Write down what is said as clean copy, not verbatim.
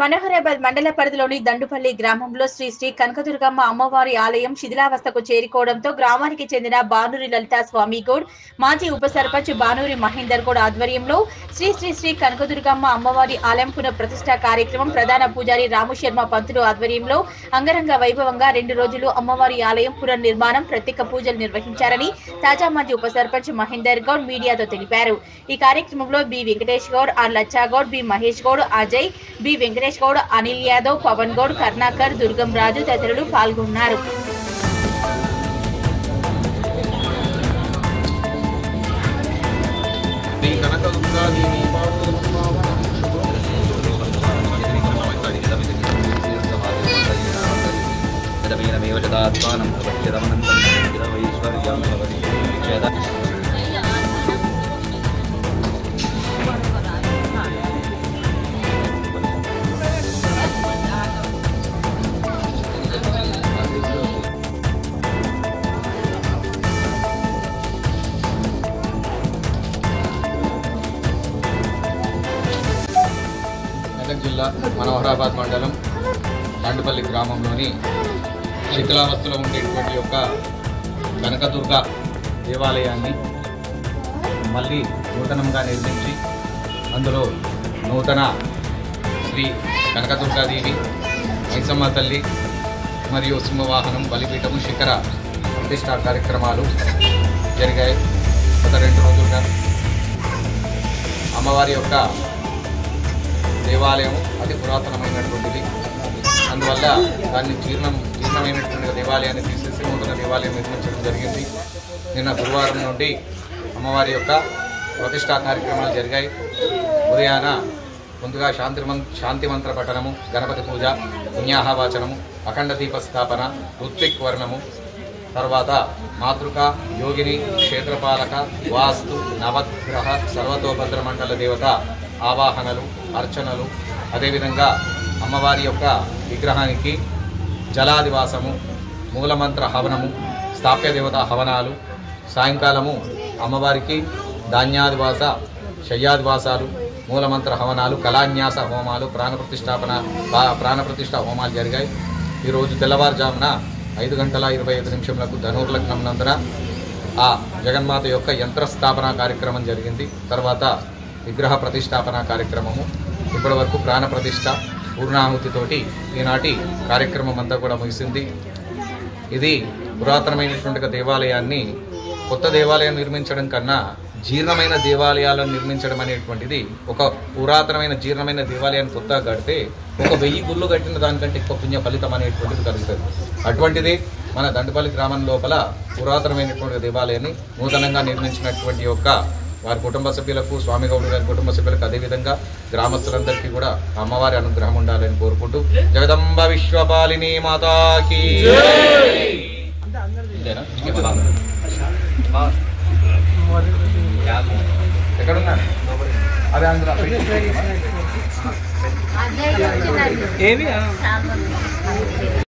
మనోహరాబాద్ మండల పరిధిలోని దండుపల్లి గ్రామంలో శ్రీ శ్రీ కనకదుర్గమ్మ అమ్మవారి ఆలయం శిథిలావస్థకు చేరుకోవడంతో గ్రామానికి చెందిన బానూరి లలితా స్వామి గౌడ్, మాజీ ఉప సర్పంచ్ బానూరి మహేందర్ గౌడ్ ఆధ్వర్యంలో శ్రీ శ్రీ శ్రీ కనకదుర్గమ్మ అమ్మవారి ఆలయం పునఃప్రతిష్ఠ కార్యక్రమం ప్రధాన పూజారి రాముశర్మ పంతులు ఆధ్వర్యంలో అంగరంగ వైభవంగా 2 రోజులు అమ్మవారి ఆలయం పునర్నిర్మాణం ప్రత్యేక పూజలు నిర్వహించారని తాజా మాజీ ఉప సర్పంచ్ మహేందర్ గౌడ్ మీడియాతో తెలిపారు। ఈ కార్యక్రమంలో B Venkatesh Goud, R Lachcha Goud, B Mahesh Goud, Ajay, B Venkatesh Goud, Anil Yadav, Pawan Goud, Karnakar, Durgam Raju తదితరులు పాల్గొన్నారు। జిల్లా మనోహరాబాద్ మండలం దండుపల్లి గ్రామంలోని శిథిలావస్థలో ఉండేటువంటి ఒక కనకదుర్గ దేవాలయాన్ని మళ్ళీ నూతనంగా నిర్మించి అందులో నూతన శ్రీ కనకదుర్గాదేవి, మైసమ్మ తల్లి మరియు సింహవాహనం, బలిపీఠము, శిఖర ప్రతిష్ఠా కార్యక్రమాలు జరిగాయి। గత 2 రోజులుగా అమ్మవారి యొక్క దేవాలయం అతి పురాతనమైనటువంటిది, అందువల్ల దాన్ని జీర్ణమైనటువంటి దేవాలయాన్ని తీసేసి నూతన దేవాలయం నిర్మించడం జరిగింది। నిన్న గురువారం నుండి అమ్మవారి యొక్క ప్రతిష్ఠా కార్యక్రమాలు జరిగాయి। ఉదయాన ముందుగా శాంతి మంత్ర పఠనము, గణపతి పూజ, పుణ్యాహవాచనము, అఖండ దీపస్థాపన, ఋత్విక్ వర్ణము, తర్వాత మాతృక, యోగిని, క్షేత్రపాలక, వాస్తు, నవగ్రహ, సర్వతోభద్ర మండల దేవత ఆవాహనలు, అర్చనలు, అదేవిధంగా అమ్మవారి యొక్క విగ్రహానికి జలాదివాసము, మూలమంత్ర హవనము, స్థాప్య దేవత హవనాలు, సాయంకాలము అమ్మవారికి ధాన్యాదివాస, శయ్యాదివాసాలు, మూలమంత్ర హవనాలు, కళాన్యాస హోమాలు, ప్రాణప్రతిష్ఠ హోమాలు జరిగాయి। ఈరోజు తెల్లవారుజామున 5:25 ధనుర్లగ్నం నందున ఆ జగన్మాత యొక్క యంత్రస్థాపన కార్యక్రమం జరిగింది। తర్వాత విగ్రహ ప్రతిష్టాపన కార్యక్రమము, ఇప్పటి వరకు ప్రాణ ప్రతిష్ఠ, పూర్ణాహుతితోటి ఈనాటి కార్యక్రమం అంతా కూడా ముగిసింది। ఇది పురాతనమైనటువంటి దేవాలయాన్ని కొత్త దేవాలయం నిర్మించడం కన్నా జీర్ణమైన దేవాలయాలను నిర్మించడం అనేటువంటిది, ఒక పురాతనమైన జీర్ణమైన దేవాలయాన్ని కొత్తగా కడితే 1000 గుళ్ళు కట్టిన దానికంటే ఎక్కువ పుణ్య ఫలితం అనేటువంటిది కలుగుతుంది। అటువంటిది మన దండుపల్లి గ్రామం లోపల పురాతనమైనటువంటి దేవాలయాన్ని నూతనంగా నిర్మించినటువంటి యొక్క వారి కుటుంబ సభ్యులకు, స్వామి గౌడ్ గారి కుటుంబ సభ్యులకు, అదేవిధంగా గ్రామస్తులందరికీ కూడా అమ్మవారి అనుగ్రహం ఉండాలని కోరుకుంటూ జగదంబ విశ్వపాలిని మాతాకి ఎక్కడున్నారు అదే అందరూ